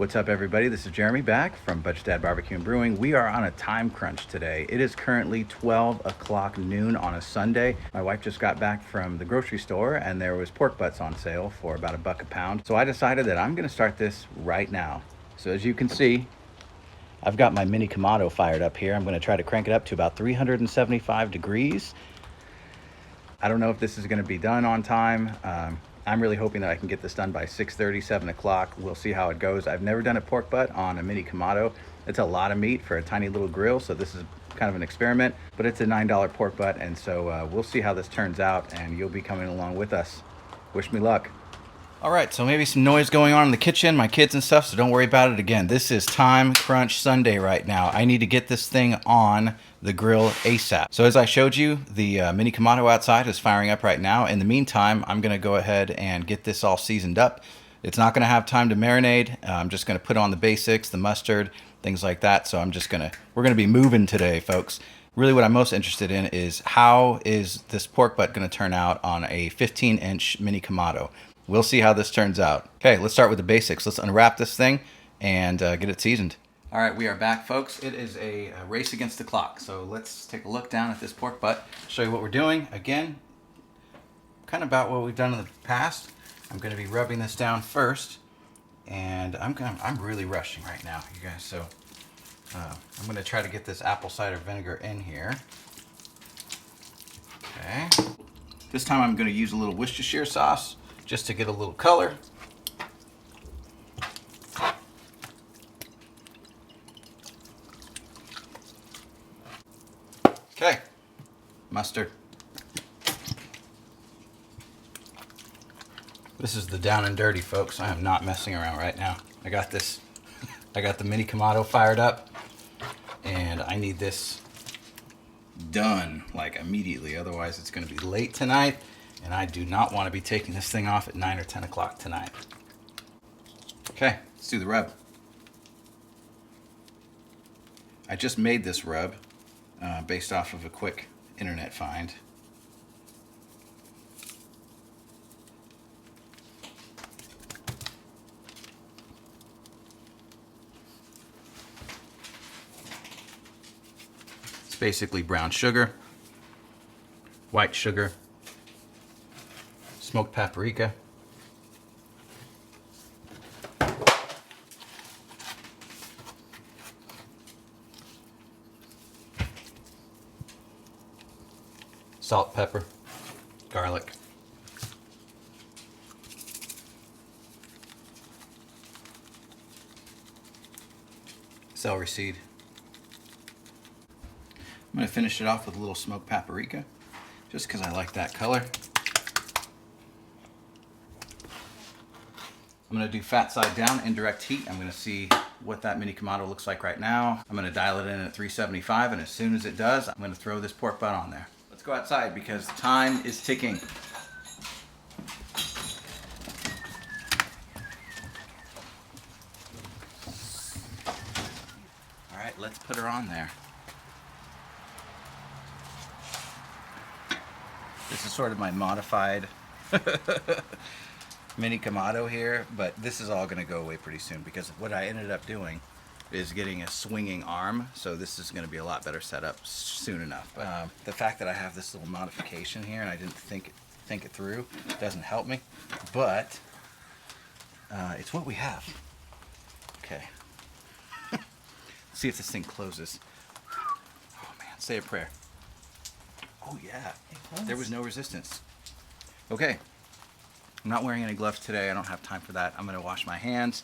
What's up, everybody? This is Jeremy back from Butch Dad Barbecue and Brewing. We are on a time crunch today. It is currently 12 o'clock noon on a Sunday. My wife just got back from the grocery store and there was pork butts on sale for about $1 a pound. So I decided that I'm gonna start this right now. So as you can see, I've got my Mini-Kamado fired up here. I'm gonna try to crank it up to about 375 degrees. I don't know if this is gonna be done on time. I'm really hoping that I can get this done by 6:30, 7 o'clock. We'll see how it goes. I've never done a pork butt on a Mini-Kamado. It's a lot of meat for a tiny little grill, so this is kind of an experiment, but it's a $9 pork butt, and so we'll see how this turns out, and you'll be coming along with us. Wish me luck. All right, so maybe some noise going on in the kitchen, my kids and stuff, so don't worry about it. Again, this is time crunch Sunday right now. I need to get this thing on the grill ASAP. So as I showed you, the Mini-Kamado outside is firing up right now. In the meantime, I'm gonna go ahead and get this all seasoned up. It's not gonna have time to marinate. I'm just gonna put on the basics, the mustard, things like that. So we're gonna be moving today, folks. Really what I'm most interested in is how is this pork butt gonna turn out on a 15-inch Mini-Kamado. We'll see how this turns out. Okay, let's start with the basics. Let's unwrap this thing and get it seasoned. All right, we are back, folks. It is a race against the clock. So let's take a look down at this pork butt, show you what we're doing. Again, kind of about what we've done in the past. I'm gonna be rubbing this down first, and I'm really rushing right now, you guys. So I'm gonna try to get this apple cider vinegar in here. Okay. This time I'm gonna use a little Worcestershire sauce, just to get a little color. Okay, mustard. This is the down and dirty, folks. I am not messing around right now. I got the Mini-Kamado fired up, and I need this done like immediately. Otherwise it's gonna be late tonight, and I do not want to be taking this thing off at 9 or 10 o'clock tonight. Okay, let's do the rub. I just made this rub based off of a quick internet find. It's basically brown sugar, white sugar, smoked paprika, salt, pepper, garlic, celery seed. I'm going to finish it off with a little smoked paprika, just because I like that color. I'm going to do fat side down, indirect heat. I'm going to see what that Mini-Kamado looks like right now. I'm going to dial it in at 375, and as soon as it does, I'm going to throw this pork butt on there. Let's go outside because time is ticking. All right, let's put her on there. This is sort of my modified Mini-Kamado here, but this is all going to go away pretty soon because what I ended up doing is getting a swinging arm, so this is going to be a lot better setup soon enough. The fact that I have this little modification here and I didn't think it through doesn't help me, but it's what we have. Okay. Let's see if this thing closes. Oh man, say a prayer. Oh yeah, there was no resistance. Okay, I'm not wearing any gloves today. I don't have time for that. I'm gonna wash my hands.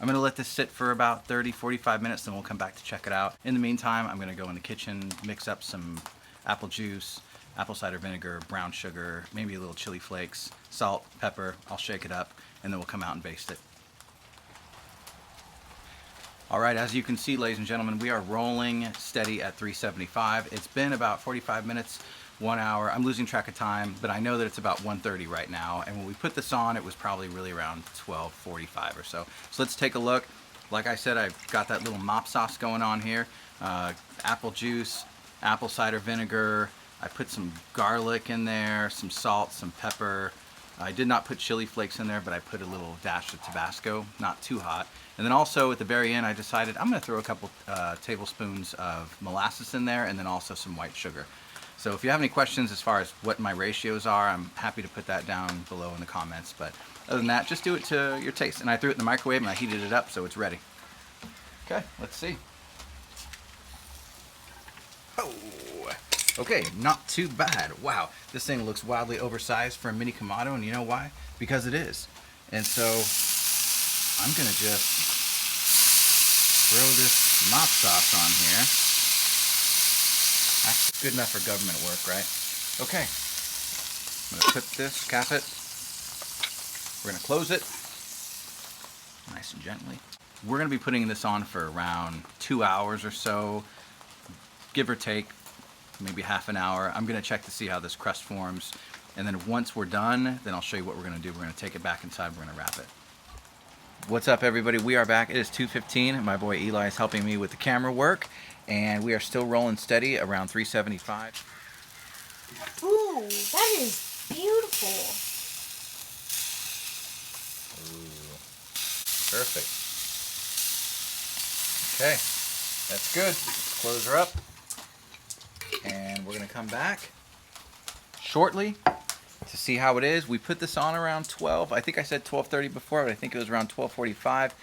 I'm gonna let this sit for about 30, 45 minutes, then we'll come back to check it out. In the meantime, I'm gonna go in the kitchen, mix up some apple juice, apple cider vinegar, brown sugar, maybe a little chili flakes, salt, pepper. I'll shake it up, and then we'll come out and baste it. All right, as you can see, ladies and gentlemen, we are rolling steady at 375. It's been about 45 minutes, 1 hour. I'm losing track of time, but I know that it's about 1:30 right now. And when we put this on, it was probably really around 12:45 or so. So let's take a look. Like I said, I've got that little mop sauce going on here. Apple juice, apple cider vinegar. I put some garlic in there, some salt, some pepper, I did not put chili flakes in there, but I put a little dash of Tabasco, not too hot. And then also at the very end, I decided I'm going to throw a couple tablespoons of molasses in there, and then also some white sugar. So if you have any questions as far as what my ratios are, I'm happy to put that down below in the comments. But other than that, just do it to your taste. And I threw it in the microwave and I heated it up so it's ready. Okay, let's see. Oh, okay, not too bad. Wow, this thing looks wildly oversized for a Mini-Kamado, and you know why? Because it is. And so I'm gonna just throw this mop sauce on here. That's good enough for government work, right? Okay, I'm gonna put this, cap it. We're gonna close it, nice and gently. We're gonna be putting this on for around 2 hours or so, give or take, maybe half an hour. I'm gonna check to see how this crust forms. And then once we're done, then I'll show you what we're gonna do. We're gonna take it back inside, we're gonna wrap it. What's up, everybody? We are back. It is 2:15. My boy Eli is helping me with the camera work, and we are still rolling steady around 375. Ooh, that is beautiful. Ooh, perfect. Okay, that's good. Let's close her up, and we're gonna come back shortly to see how it is. We put this on around 12. I think I said 12:30 before, but I think it was around 12:45.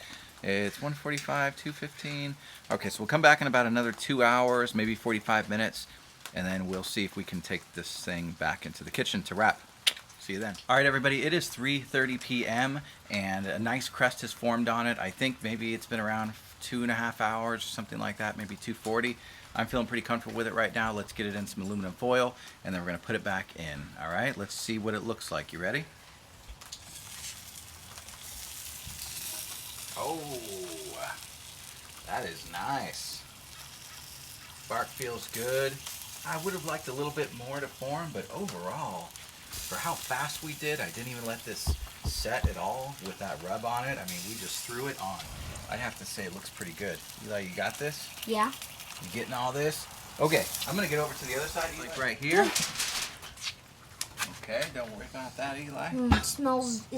It's 1:45, 2:15. Okay, so we'll come back in about another 2 hours, maybe 45 minutes, and then we'll see if we can take this thing back into the kitchen to wrap. See you then. All right, everybody, it is 3:30 p.m. and a nice crust has formed on it. I think maybe it's been around 2.5 hours, something like that, maybe 2:40. I'm feeling pretty comfortable with it right now. Let's get it in some aluminum foil, and then we're gonna put it back in. All right, let's see what it looks like. You ready? Oh, that is nice. Bark feels good. I would have liked a little bit more to form, but overall, for how fast we did, I didn't even let this set at all with that rub on it. I mean, we just threw it on. I have to say, it looks pretty good. Eli, you got this? Yeah. You getting all this? Okay, I'm gonna get over to the other side, like right here. Okay, don't worry about that, Eli. It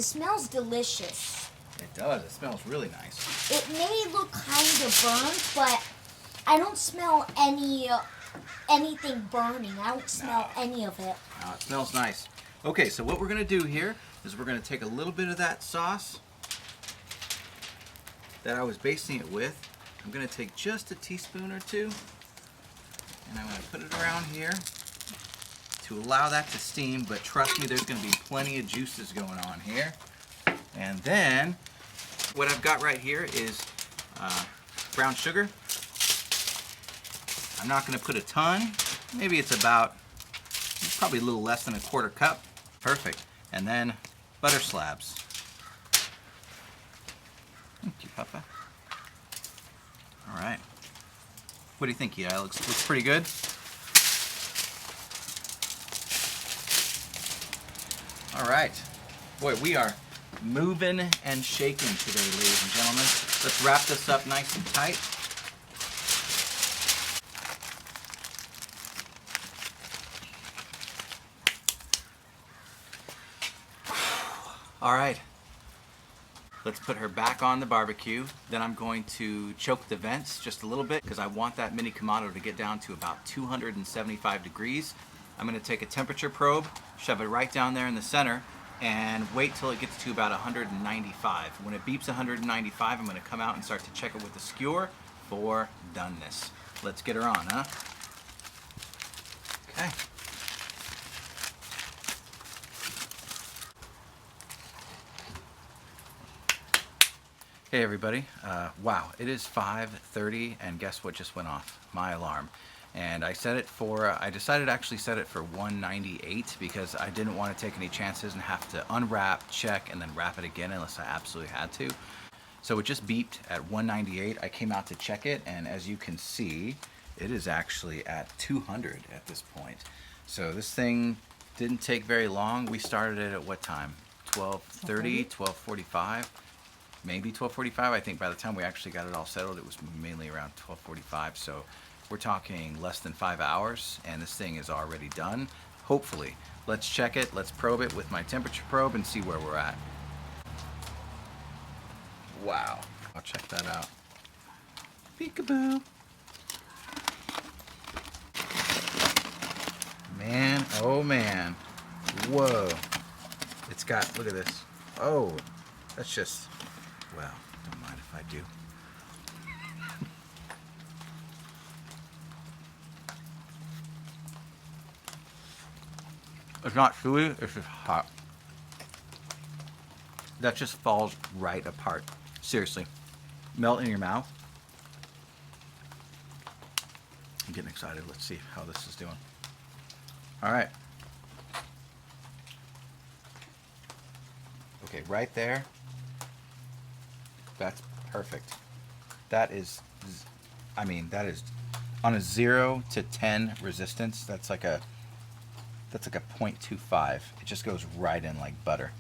smells delicious. It does. It smells really nice. It may look kind of burnt, but I don't smell anything burning. I don't smell any of it. No, it smells nice. Okay, so what we're gonna do here is we're gonna take a little bit of that sauce that I was basting it with. I'm gonna take just a teaspoon or two, and I'm gonna put it around here to allow that to steam, but trust me, there's gonna be plenty of juices going on here. And then what I've got right here is brown sugar. I'm not gonna put a ton. Maybe it's probably a little less than a 1/4 cup. Perfect. And then butter slabs. Thank you, Papa. All right. What do you think, yeah? Looks pretty good. All right. Boy, we are moving and shaking today, ladies and gentlemen. Let's wrap this up nice and tight. All right. Let's put her back on the barbecue. Then I'm going to choke the vents just a little bit because I want that Mini-Kamado to get down to about 275 degrees. I'm going to take a temperature probe, shove it right down there in the center, and wait till it gets to about 195. When it beeps 195, I'm going to come out and start to check it with the skewer for doneness. Let's get her on, huh? Okay. Hey everybody, wow, it is 5:30 and guess what just went off? My alarm. And I decided to actually set it for 198 because I didn't want to take any chances and have to unwrap, check, and then wrap it again unless I absolutely had to. So it just beeped at 198. I came out to check it, and as you can see, it is actually at 200 at this point. So this thing didn't take very long. We started it at what time? 12:30, 12:45. Maybe 12:45. I think by the time we actually got it all settled, it was mainly around 12:45. So we're talking less than 5 hours, and this thing is already done. hopefully. Let's check it, let's probe it with my temperature probe and see where we're at. Wow, I'll check that out. Peekaboo. Man, oh man. Whoa. It's got, look at this. Oh, that's just, well, don't mind if I do. It's not chewy, it's just hot. That just falls right apart. Seriously. Melt in your mouth. I'm getting excited. Let's see how this is doing. All right. Okay, right there. That's perfect. That is, I mean, that is on a 0 to 10 resistance. That's like a 0.25. It just goes right in like butter.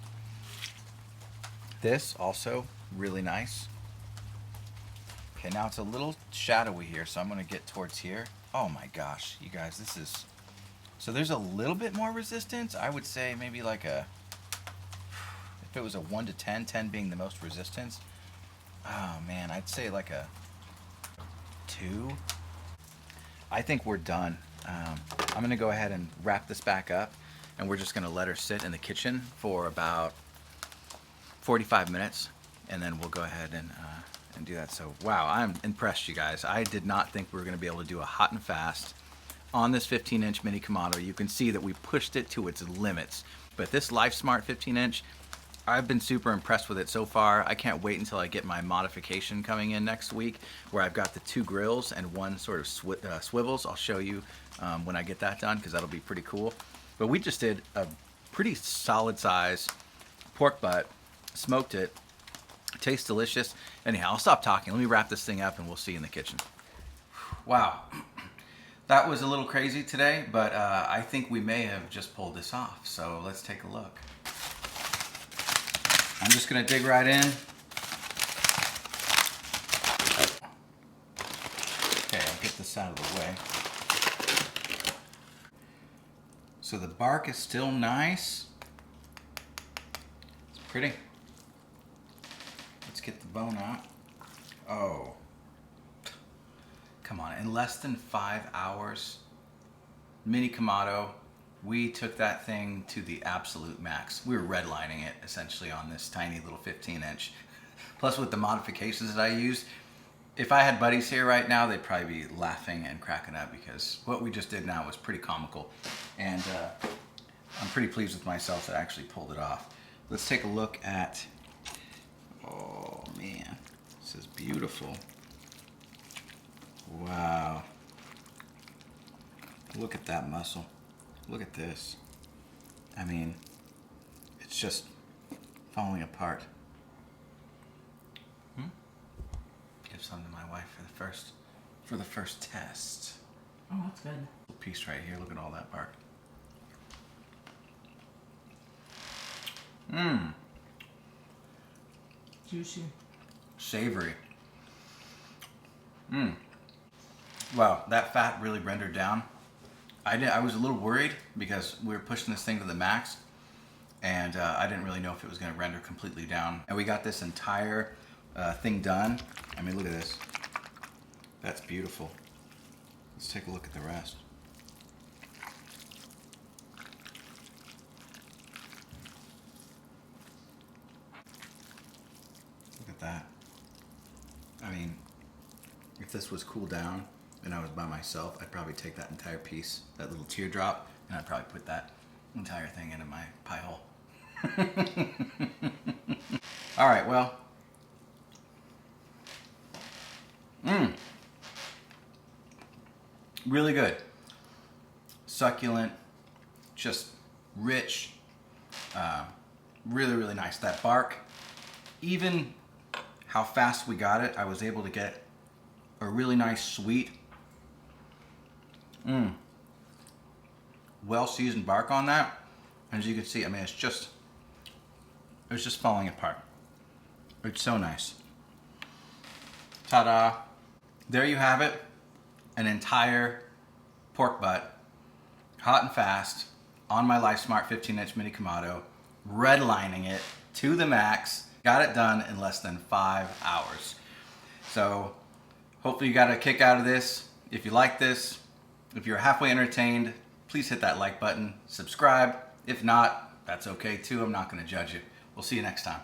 This also really nice. Okay, now it's a little shadowy here, so I'm gonna get towards here. Oh my gosh, you guys, this is, so there's a little bit more resistance. I would say maybe like a, if it was a 1 to 10, 10 being the most resistance, oh man, I'd say like a 2. I think we're done. I'm gonna go ahead and wrap this back up, and we're just gonna let her sit in the kitchen for about 45 minutes, and then we'll go ahead and do that. So wow, I'm impressed, you guys. I did not think we were gonna be able to do a hot and fast on this 15-inch Mini-Kamado. You can see that we pushed it to its limits, but this Lifesmart 15-inch, I've been super impressed with it so far. I can't wait until I get my modification coming in next week, where I've got the 2 grills and 1 sort of swivels. I'll show you when I get that done, because that'll be pretty cool. But we just did a pretty solid size pork butt, smoked it, tastes delicious. Anyhow, I'll stop talking. Let me wrap this thing up and we'll see you in the kitchen. Wow, that was a little crazy today, but I think we may have just pulled this off. So let's take a look. I'm just gonna dig right in. Okay, I'll get this out of the way. So the bark is still nice. It's pretty. Let's get the bone out. Oh, come on, in less than 5 hours, Mini-Kamado, we took that thing to the absolute max. We were redlining it essentially on this tiny little 15-inch. Plus with the modifications that I used, if I had buddies here right now, they'd probably be laughing and cracking up, because what we just did now was pretty comical. And I'm pretty pleased with myself that I actually pulled it off. Let's take a look at, oh man, this is beautiful. Wow. Look at that muscle. Look at this. I mean, it's just falling apart. Give some to my wife for the first test. Oh, that's good. Little piece right here. Look at all that bark. Mmm. Juicy. Savory. Mmm. Wow, that fat really rendered down. I was a little worried because we were pushing this thing to the max, and I didn't really know if it was going to render completely down. And we got this entire thing done. I mean, look at this. That's beautiful. Let's take a look at the rest. Look at that. I mean, if this was cooled down and I was by myself, I'd probably take that entire piece, that little teardrop, and I'd probably put that entire thing into my pie hole. All right, well. Really good. Succulent, just rich, really, really nice. That bark, even how fast we got it, I was able to get a really nice sweet, well-seasoned bark on that. And as you can see, I mean, it's just falling apart. It's so nice. Ta-da. There you have it. An entire pork butt, hot and fast, on my Lifesmart 15-inch Mini-Kamado, redlining it to the max. Got it done in less than 5 hours. So hopefully you got a kick out of this. If you like this, if you're halfway entertained, please hit that like button, subscribe. If not, that's okay too. I'm not going to judge you. We'll see you next time.